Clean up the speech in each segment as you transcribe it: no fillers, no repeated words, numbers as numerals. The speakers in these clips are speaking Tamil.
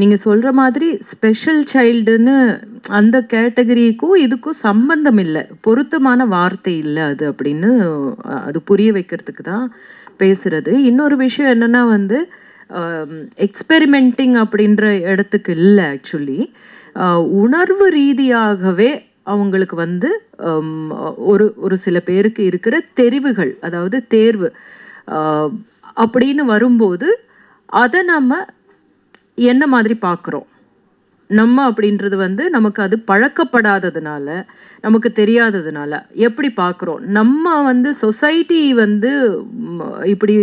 நீங்கள் சொல்கிற மாதிரி ஸ்பெஷல் சைல்டுன்னு அந்த கேட்டகரிக்கும் இதுக்கும் சம்பந்தம் இல்லை, பொருத்தமான வார்த்தை இல்லை அது அப்படின்னு அது புரிய வைக்கிறதுக்கு தான் பேசுகிறது. இன்னொரு விஷயம் என்னென்னா வந்து எக்ஸ்பெரிமெண்டிங் அப்படின்ற இடத்துக்கு இல்லை. ஆக்சுவலி உணர்வு ரீதியாகவே அவங்களுக்கு வந்து ஒரு சில பேருக்கு இருக்கிற தெரிவுகள், அதாவது தேர்வு அப்படின்னு வரும்போது அதை நம்ம என்ன மாதிரி பார்க்குறோம் நம்ம அப்படின்றது வந்து நமக்கு அது பழக்கப்படாததுனால, நமக்கு தெரியாததுனால எப்படி பார்க்குறோம். நம்ம வந்து சொசைட்டி வந்து இப்படி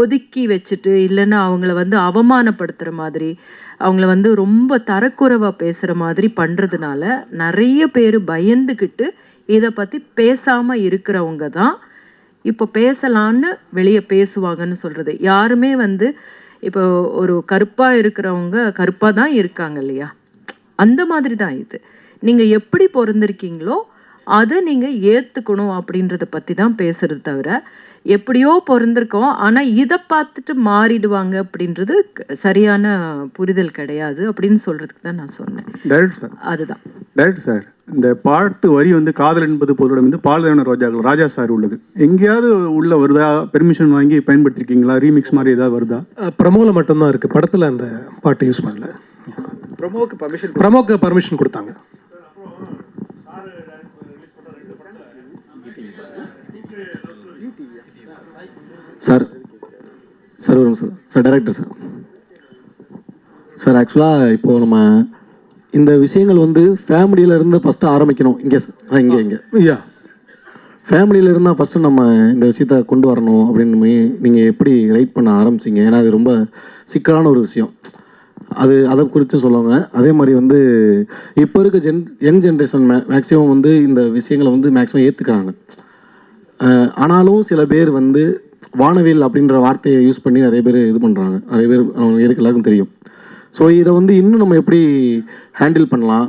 ஒதுக்கி வச்சுட்டு, இல்லைன்னா அவங்கள வந்து அவமானப்படுத்துகிற மாதிரி, அவங்கள வந்து ரொம்ப தரக்குறைவாக பேசுகிற மாதிரி பண்ணுறதுனால நிறைய பேர் பயந்துக்கிட்டு இதை பற்றி பேசாமல் இருக்கிறவங்க தான் இப்போ பேசலான்னு வெளியே பேசுவாங்கன்னு சொல்கிறது. யாருமே வந்து இப்போ ஒரு கருப்பாக இருக்கிறவங்க கருப்பாக தான் இருக்காங்க இல்லையா, அந்த மாதிரி தான் இது. நீங்கள் எப்படி பிறந்திருக்கீங்களோ அதை நீங்கள் ஏற்றுக்கணும் அப்படின்றத பற்றி தான் பேசுகிறது தவிர, எப்படியோ பிறந்திருக்கோம் ஆனால் இதை பார்த்துட்டு மாறிடுவாங்க அப்படின்றது சரியான புரிதல் கிடையாது அப்படின்னு சொல்கிறதுக்கு தான் நான் சொன்னேன். டைரக்ட் சார், அதுதான் டைரக்ட் சார். இந்த பாட்டு வரி வந்து காதல் என்பது பொருளும் வந்து பால்தான ரோஜாக்கள் ராஜா சார் உள்ளது, எங்கேயாவது உள்ள வருதா? பெர்மிஷன் வாங்கி பயன்படுத்திருக்கீங்களா? ரீமிக்ஸ் மாதிரி ஏதாவது வருதா? ப்ரமோவில் மட்டும்தான் இருக்குது, படத்தில் அந்த பாட்டு யூஸ் பண்ணல. ப்ரமோக்கு பர்மிஷன் கொடுத்தாங்க. சார் சார் வரும் sir. Sir director sir. Sir ஆக்சுவலாக இப்போது நம்ம இந்த விஷயங்கள் வந்து ஃபேமிலியிலேருந்து ஃபஸ்ட்டு ஆரம்பிக்கணும். இங்கே இங்கே ஐயா ஃபேமிலியில் இருந்தால் ஃபஸ்ட்டு நம்ம இந்த விஷயத்த கொண்டு வரணும் அப்படின்னு நீங்கள் எப்படி ரைட் பண்ண ஆரம்பிச்சிங்க? ஏன்னா அது ரொம்ப சிக்கலான ஒரு விஷயம், அதை குறித்து சொல்லுவாங்க. அதே மாதிரி வந்து இப்போ இருக்க யங் ஜென்ரேஷன் மேக்ஸிமம் வந்து இந்த விஷயங்களை வந்து மேக்ஸிமம் ஏற்றுக்கிறாங்க. ஆனாலும் சில பேர் வந்து வானவில் அப்படின்ற வார்த்தையை யூஸ் பண்ணி நிறைய பேர் இது பண்ணுறாங்க. நிறைய பேர் எனக்கு எல்லாருக்கும் தெரியும். ஸோ இதை வந்து இன்னும் நம்ம எப்படி ஹேண்டில் பண்ணலாம்,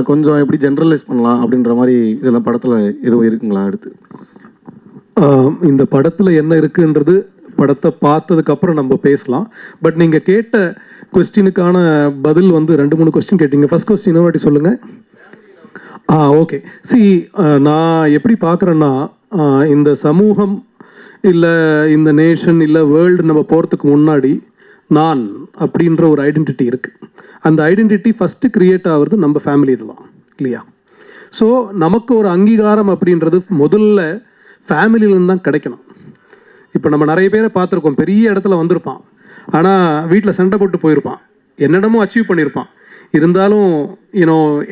கொஞ்சம் எப்படி ஜென்ரலைஸ் பண்ணலாம் அப்படின்ற மாதிரி இதெல்லாம் படத்தில் எதுவும் இருக்குங்களா? அடுத்து இந்த படத்தில் என்ன இருக்குன்றது படத்தை பார்த்ததுக்கப்புறம் நம்ம பேசலாம். பட் நீங்கள் கேட்ட கொஸ்டினுக்கான பதில் வந்து 2-3 கொஸ்டின் கேட்டீங்க. ஃபர்ஸ்ட் கொஸ்டின் வாட்டி சொல்லுங்கள். ஓகே. நான் எப்படி பார்க்குறேன்னா, இந்த சமூகம் இல்லை இந்த நேஷன் இல்லை வேர்ல்டு நம்ம போகிறதுக்கு முன்னாடி நான் அப்படின்ற ஒரு ஐடென்டிட்டி இருக்குது. அந்த ஐடென்டிட்டி ஃபஸ்ட்டு க்ரியேட் ஆகிறது நம்ம ஃபேமிலி இதுதான் இல்லையா? ஸோ நமக்கு ஒரு அங்கீகாரம் அப்படின்றது முதல்ல ஃபேமிலியிலேருந்து தான் கிடைக்கணும். இப்போ நம்ம நிறைய பேரை பார்த்துருக்கோம், பெரிய இடத்துல வந்திருப்பான், ஆனால் வீட்டில் சண்டை போட்டு போயிருப்பான், என்னிடமோ அச்சீவ் பண்ணியிருப்பான். இருந்தாலும்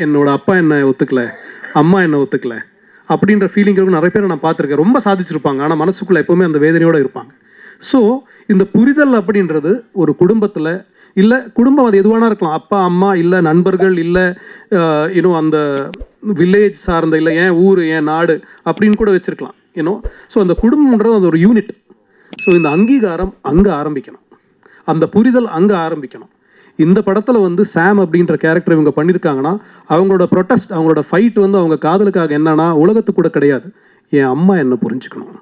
என்னோட அப்பா என்னை ஒத்துக்கலை, அம்மா என்னை ஒத்துக்கலை அப்படின்ற ஃபீலிங் இருக்கும். நிறைய பேரை நான் பார்த்துருக்கேன், ரொம்ப சாதிச்சிருப்பாங்க, ஆனால் மனசுக்குள்ளே எப்போவுமே அந்த வேதனையோடு இருப்பாங்க. ஸோ இந்த புரிதல் அப்படின்றது ஒரு குடும்பத்தில் இல்லை, குடும்பம் அது எதுவானா இருக்கலாம், அப்பா அம்மா இல்லை நண்பர்கள் இல்லை அந்த வில்லேஜ் சார்ந்த இல்லை என் ஊர் என் நாடு அப்படின்னு கூட வச்சுருக்கலாம். ஸோ அந்த குடும்பம்ன்றது அது ஒரு யூனிட். ஸோ இந்த அங்கீகாரம் அங்கே ஆரம்பிக்கணும், அந்த புரிதல் அங்கே ஆரம்பிக்கணும். இந்த படத்தில் வந்து சாம் அப்படின்ற கேரக்டர் இவங்க பண்ணியிருக்காங்கன்னா, அவங்களோட ப்ரொட்டஸ்ட், அவங்களோட ஃபைட் வந்து அவங்க காதலுக்காக என்னன்னா, உலகத்துக்கு கூட கிடையாது, என் அம்மா என்ன புரிஞ்சுக்கணும்,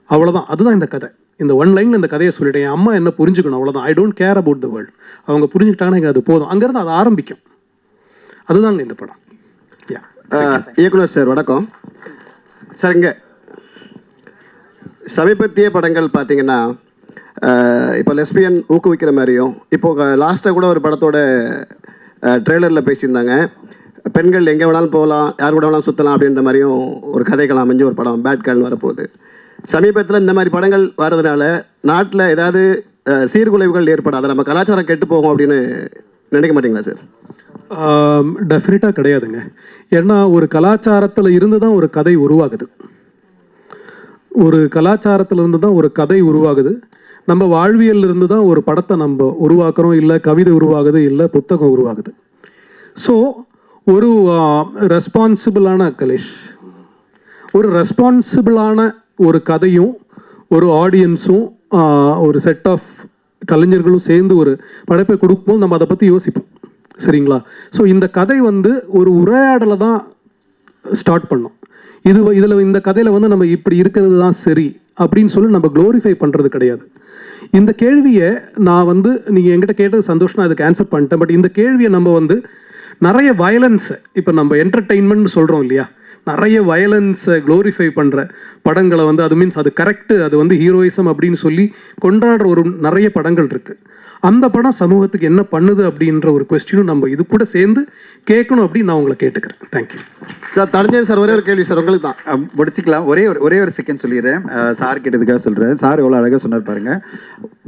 அவ்வளோதான். அதுதான் இந்த கதை. இந்த ஒன் லைனில் இந்த கதையை சொல்லிட்டேன், என் அம்மா என்ன புரிஞ்சுக்கணும், அவ்வளோதான். I don't care about the world. அவங்க புரிஞ்சுக்கிட்டாங்கன்னா எனக்கு அது போதும். அங்கேருந்து அது ஆரம்பிக்கும். அதுதாங்க இந்த படம். இயக்குனர் சார் வணக்கம் சார். இங்கே சமீபத்திய படங்கள் பார்த்தீங்கன்னா, இப்போ லெஸ்பியன் ஊக்குவிக்கிற மாதிரியும், இப்போது லாஸ்ட்டாக கூட ஒரு படத்தோட ட்ரெய்லரில் பேசியிருந்தாங்க, பெண்கள் எங்கே வேணாலும் போகலாம், யார் கூட வேணாலும் சுற்றலாம் அப்படின்ற மாதிரியும் ஒரு கதைகள் அமைஞ்சு ஒரு படம் பேட் கேர்ள்னு வரப்போகுது. சமீபத்தில் இந்த மாதிரி படங்கள் வர்றதுனால நாட்டில் ஏதாவது சீர்குலைவுகள் ஏற்படாது, நம்ம கலாச்சாரம் கெட்டு போகும் அப்படின்னு நினைக்க மாட்டீங்களா சார்? டெஃபினட்டாக கிடையாதுங்க. ஏன்னா ஒரு கலாச்சாரத்தில் இருந்து தான் ஒரு கதை உருவாகுது, ஒரு கலாச்சாரத்தில் இருந்து தான் ஒரு கதை உருவாகுது. நம்ம வாழ்வியல் இருந்து தான் ஒரு படத்தை நம்ம உருவாக்குறோம், இல்லை கவிதை உருவாகுது, இல்லை புத்தகம் உருவாகுது. ஸோ ஒரு ரெஸ்பான்சிபிளான ஒரு ரெஸ்பான்சிபிளான ஒரு கதையும் ஒரு ஆடியன்ஸும் ஒரு செட் ஆஃப் கலைஞர்களும் சேர்ந்து ஒரு படைப்பை கொடுப்போம், நம்ம அதை பற்றி யோசிப்போம். சரிங்களா? ஸோ இந்த கதை வந்து ஒரு உரையாடலை தான் ஸ்டார்ட் பண்ணோம். இதில் இந்த கதையில் வந்து நம்ம இப்படி இருக்கிறது தான் சரி அப்படின்னு சொல்லி நம்ம க்ளோரிஃபை பண்ணுறது கிடையாது. இந்த கேள்வியை நான் வந்து நீங்கள் என்கிட்ட கேட்டது சந்தோஷம், நான் அதுக்கு ஆன்சர் பண்ணிட்டேன். பட் இந்த கேள்வியை நம்ம வந்து நிறைய வயலன்ஸை, இப்போ நம்ம என்டர்டெயின்மெண்ட் சொல்கிறோம் இல்லையா, நிறைய வயலன்ஸை க்ளோரிஃபை பண்ணுற படங்களை வந்து, அது மீன்ஸ் அது கரெக்டு, அது வந்து ஹீரோயிசம் அப்படின்னு சொல்லி கொண்டாடுற ஒரு நிறைய படங்கள் இருக்குது. அந்த படம் சமூகத்துக்கு என்ன பண்ணுது அப்படின்ற ஒரு கொஸ்டினும் நம்ம இது கூட சேர்ந்து கேட்கணும் அப்படின்னு நான் உங்களை கேட்டுக்கிறேன். Thank you sir. தடஞ்சன் சார், ஒரே ஒரு கேள்வி சார் உங்களுக்கு தான். முடிச்சுக்கலாம். ஒரே ஒரு செகண்ட் சொல்லிடுறேன். சார் கேட்டதுக்காக சொல்கிறேன். சார் எவ்வளோ அழகாக சொன்னார் பாருங்க.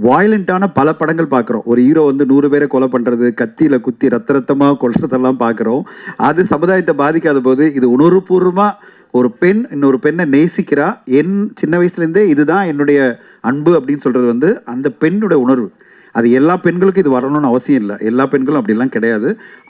வயலண்ட்டான பல படங்கள் பார்க்குறோம். ஒரு ஹீரோ வந்து 100 பேரை கொலை பண்ணுறது, கத்தியில் குத்தி ரத்தமாக கொல்றதெல்லாம் பார்க்குறோம். அது சமுதாயத்தை பாதிக்காத போது இது உணர்வுபூர்வமாக ஒரு பெண் இன்னொரு பெண்ணை நேசிக்கிறா, என் சின்ன வயசுலேருந்தே இதுதான் என்னுடைய அன்பு அப்படின்னு சொல்கிறது வந்து அந்த பெண்ணுடைய உணர்வு. அது எல்லா பெண்களுக்கும் இது வரணும்னு அவசியம் இல்லை. எல்லா பெண்களும் அப்படிலாம் கிடையாது.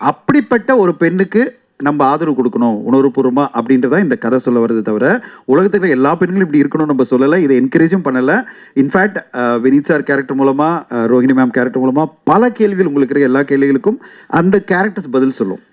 அப்படிப்பட்ட ஒரு பெண்ணுக்கு நம்ம ஆதரவு கொடுக்கணும் உணர்வுபூர்வமாக அப்படின்றதான் இந்த கதை சொல்ல வருது. தவிர உலகத்தில் எல்லா பெண்களும் இப்படி இருக்கணும்னு நம்ம சொல்லலை, இதை என்கரேஜும் பண்ணலை. இன்ஃபேக்ட் வினீத் சார் கேரக்டர் மூலமாக, ரோஹிணி மேம் கேரக்டர் மூலமாக பல கேள்விகள் உங்களுக்கு இருக்க எல்லா கேள்விகளுக்கும் அந்த கேரக்டர்ஸ் பதில் சொல்லும்.